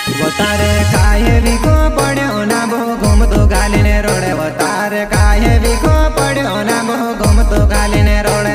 वो तारे काहे विको पड़्यो ना बो घूमतो गालीने रोडे। वो तारे काहे विको पड़्यो ना बो घूमतो गालीने रोडे।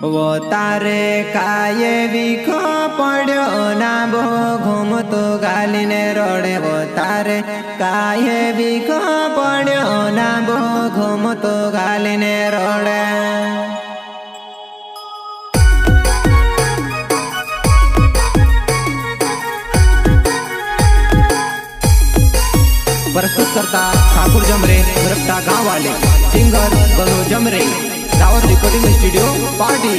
वो तारे काये विको पड़्यो ना बो घूमतो गालीने रोडे। वो तारे काये विको पड़्यो ना बो घूमतो गालीने रोडे। प्रस्तुत करता ठाकुर जमरे रफ्ता गांव वाले सिंगर बनो जमरे दावत रिकॉर्डिंग स्टूडियो पार्टी।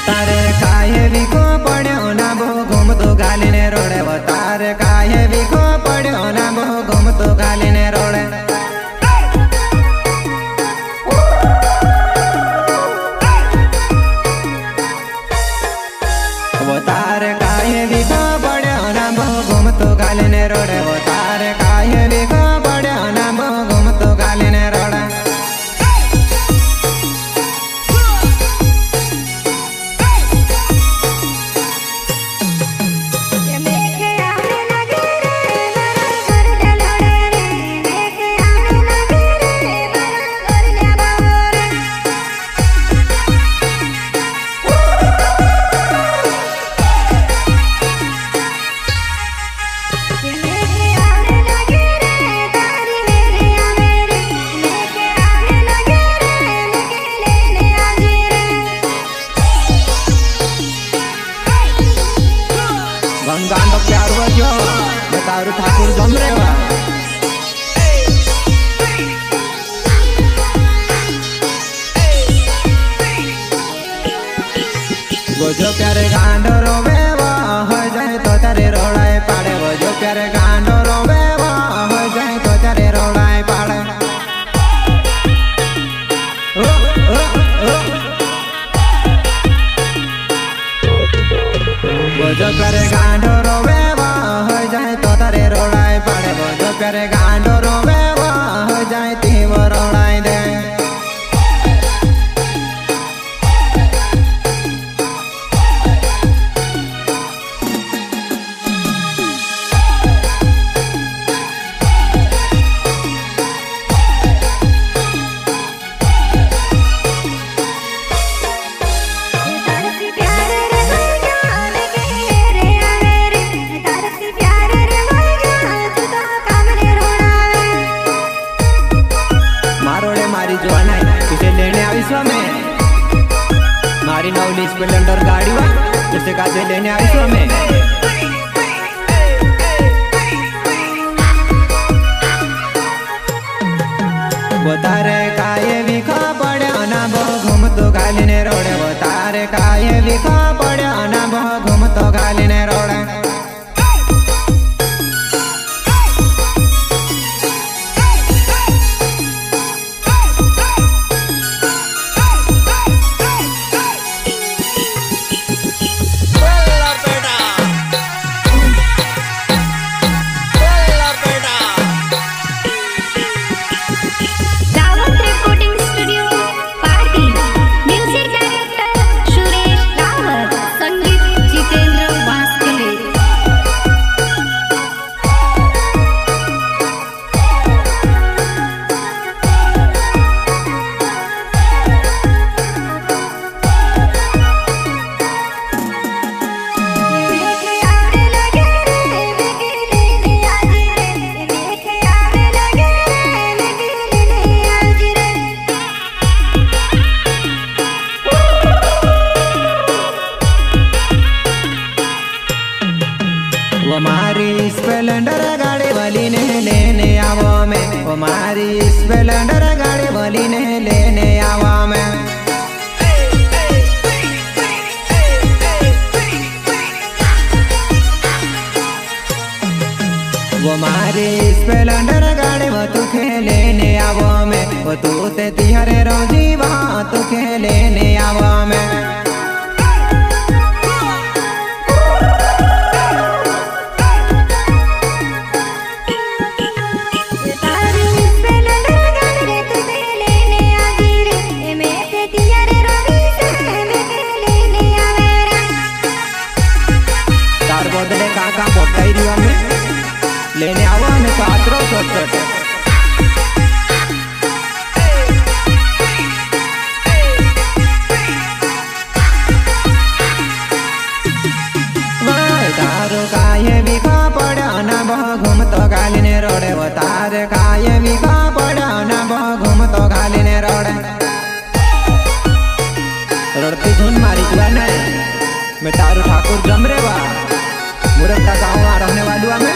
तारे काहे विको पड़्यो ना बो घूमतो गालीने रोडे। वो तारे काहे विको पड़्यो ना बो घूमतो गालीने रोडे। वो तारे काहे विको पड़्यो ना बो घूमतो गालीने रोडे। वो तारे काहे विको पड़्यो ना बो घूमतो गालीने रोडे। गंगांडो प्यार वजो तारू ठाकुर जमरे वा। वजो प्यारे गांडो रोवे वा हो जाए तो तारे रोड़ाए पाड़े। वजो प्यारे गांडो रोवे वा हो जाए तो तारे रोड़ाए पाड़े। वजो प्यारे गांडो रोवे वा हो जाए तो तारे रोड़ाए पाड़े। वजो प्यारे गांडो रोवे वा हो जाए ती वो रोड़ाए दे। तुझे लेने आई सो मैं मारी नवली स्प्लेंडर गाड़ी वा तुझे काजे लेने आई सो मैं। वो तारे काये विखा पड़्यो ना बो घूमतो गालीने रोडे। वो तारे काये विखा पड़्यो ना बो घूमतो गालीने रोडे। वो मारी स्प्लेंडर गाड़ी वाली ने लेने आवो मैं। वो मारी स्प्लेंडर गाड़ी वाली ने लेने आवो मैं। वो मारी स्प्लेंडर गाड़ी वो तू खेलेने आवो में वो तू ते तिहरे रोजी वहाँ तू खेलेने आवो में लेने आवा ने कातरो छोट तारो काये विका पड़ा ना बह घूम तो गालिने रोडे वो तारे काये विका पड़ा ना बह घूम तो गालिने रोडे रोडती धुन मारी जुआ नहीं मैं तारू ठाकुर जमरे वा मुरक्का गाँव आ रहने वालुआ में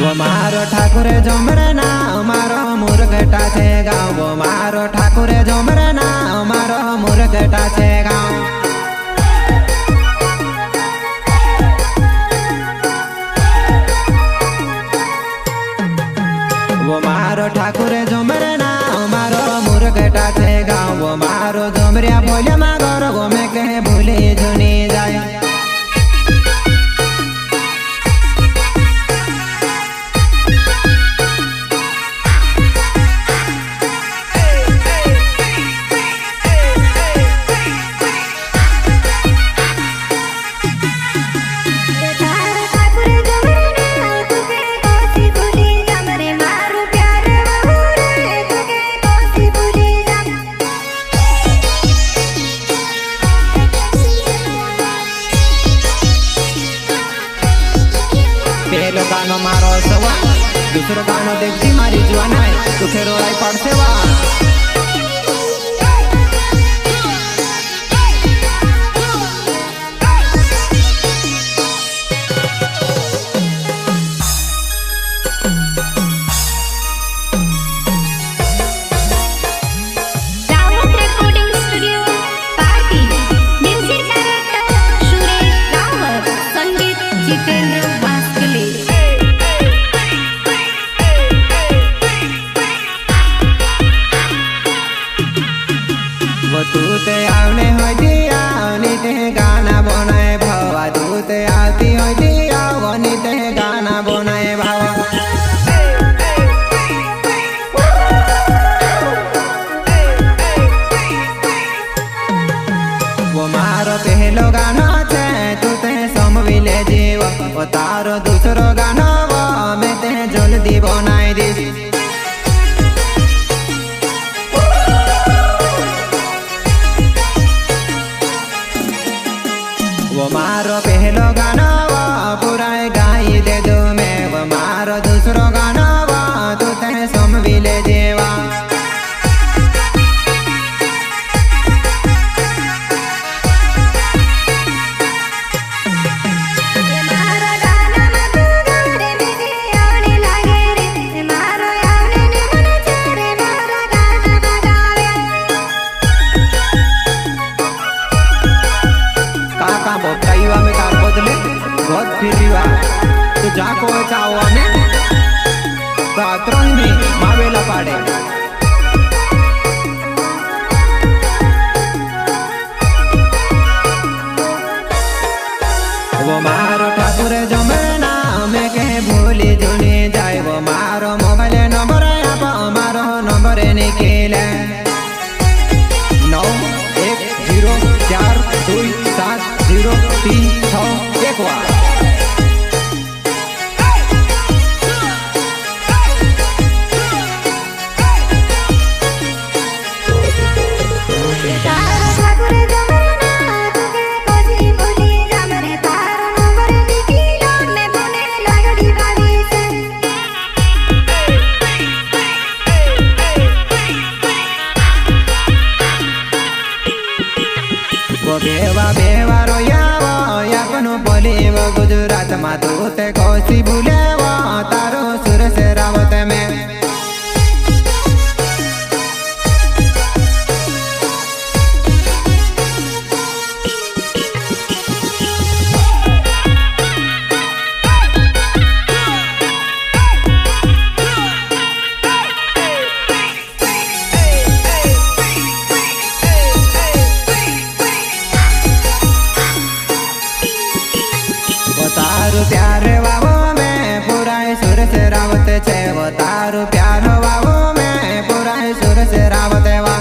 वो मारो ठाकुरे जमरे ना मारो मुरगटा छे गाँव वो मारो ठाकुरे जमरे ना मारो मुरगटा छे गाँव वो मारो ठाकुरे जमरे ना मारो मुरगटा छे गाँव वो मारो जमरिया बोलिया मागोर वो में कहे भूली जुनी जाए पहलो गानो मारो सवा दूसरो गानो देखती मारी जुआ नाय तू खेरो आई पड़से वा तू ते आवने होती आवनी ते गाना बनाए भावा तू ते आती होती आवनी ते गाना बनाए भावा वो मारो पहलो गाना छे तू ते समविले जीव वो तारो दूसरो गाना वो मैं ते जल्दी बनाई दी वो मारो पहलो गाना वो पूरा गाई दे दो मैं वो मारो दूसरो गाना वो तू ते समविले जेवा बहुत फिरिवा तू जाको चावा में रात्रंग भी मावेला पाड़े वो मारो ठाकुरे जमरे ना मैं कहे भूली जुनी जाए वो मारो मोबाइल नंबर आप मारो नंबर निकले 9104270361 बेवा बेवा रोयावा यापनो बोलीव गुजरात मा तू ते कोसी भूलेवा तारो सुर से रावत में तारू प्यार वावो में पूरा सुर से रावत छे वो तारू प्यार वावो में पूरा सुर से रावत वा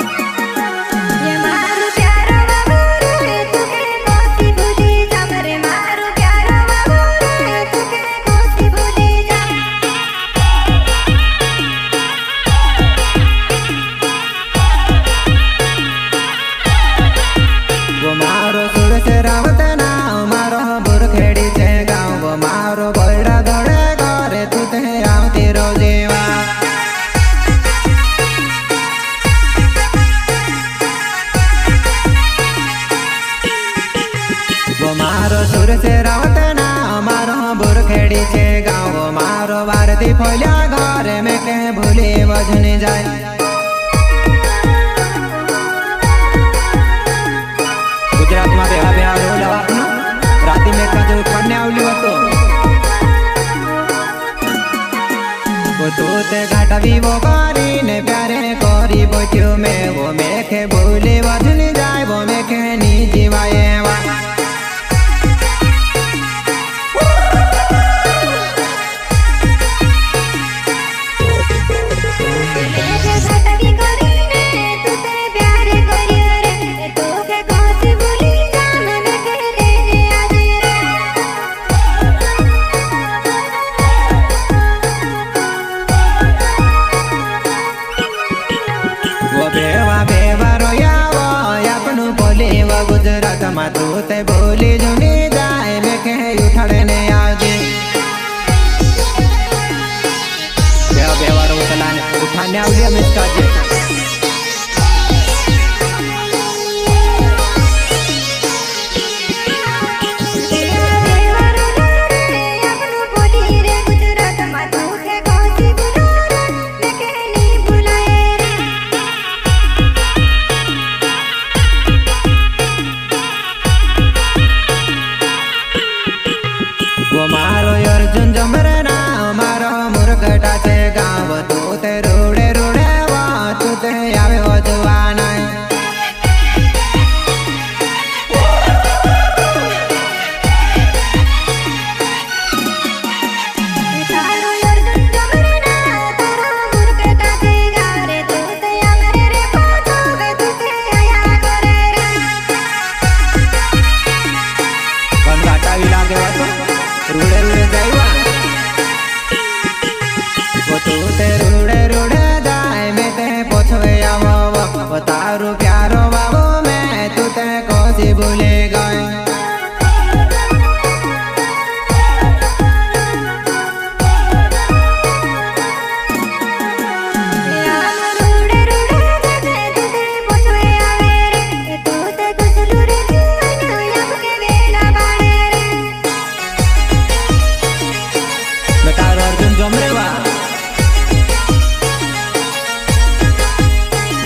ये मारू प्यार वावो रे तुके कोसी भूली जा रे मारू प्यार वावो रे तुके कोसी भूली जा वो मारो सुर से रावत ना मारो बुरखेड़ी छे गाँव वो मारो बड़ा दौड़े घरे तू ते आवती रोजीवा वो मारो सुर से रावत ना मारो बुरखेड़ी छे गाँव वो मारो वारती फोलिया घरे में के भूली वजनी जाए गुजरात में बेहा बेहा रोल आपनो राती में का जो पन्ने आवली હતો वो तो ते घाटा भी वो करी ने प्यारे करी बोट्यो में वो मेखे भूले वजनी जाए वो मेखे नी जीवाए वा बेवा बेवा रोयावा यापनु बोली व गुजरात मा तू ते बोली जुनी जाए में के उठाड़ने आजे बेवा बेवा रोतला उठाने आवली मिस्का जे वो मारो अर्जुन जमरे ना मारो मुरगटा छे गाँव तू ते रूड़े रूड़े वा तू ते आवे हो जवाना तारो अर्जुन जमरे ना तारो मुरगटा छे गाँव रे तू ते आवे रे पाछो वे तू ते आया करे रे कौन घाटा भी लागे वा तो रूड़े रूड़े जाइवा वो तू ते रूड़े रूड़े जाए में ते पोछवे आवो वो तारू प्यारो बाबो में तू ते कोसी भूले गए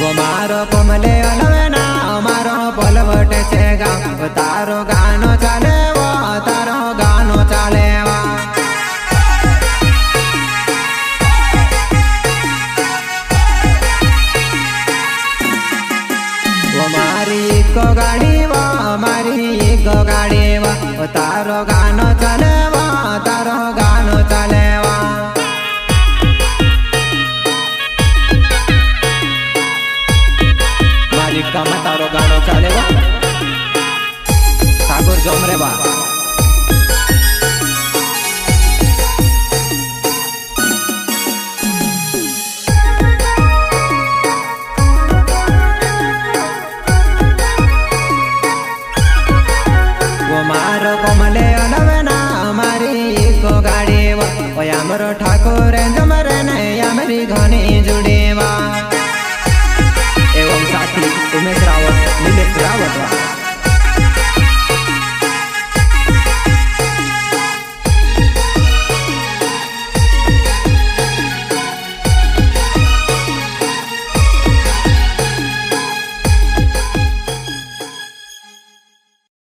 वो मारो कोमले अलवे ना मारो पलवट छे गाँव तारो गानो चाले वो तारो गानो चाले वा वो मारी को गाड़ी वो मारी को गाड़ी वो तारो गानो चाले वो तारो गानो चाले वा कम तारो गानो चालेगा ठाकुर जमरे बा वो मारो कोमले अलवे ना मारी को गाड़ी वो यामरो ठाकुर जमरे ने ઘણી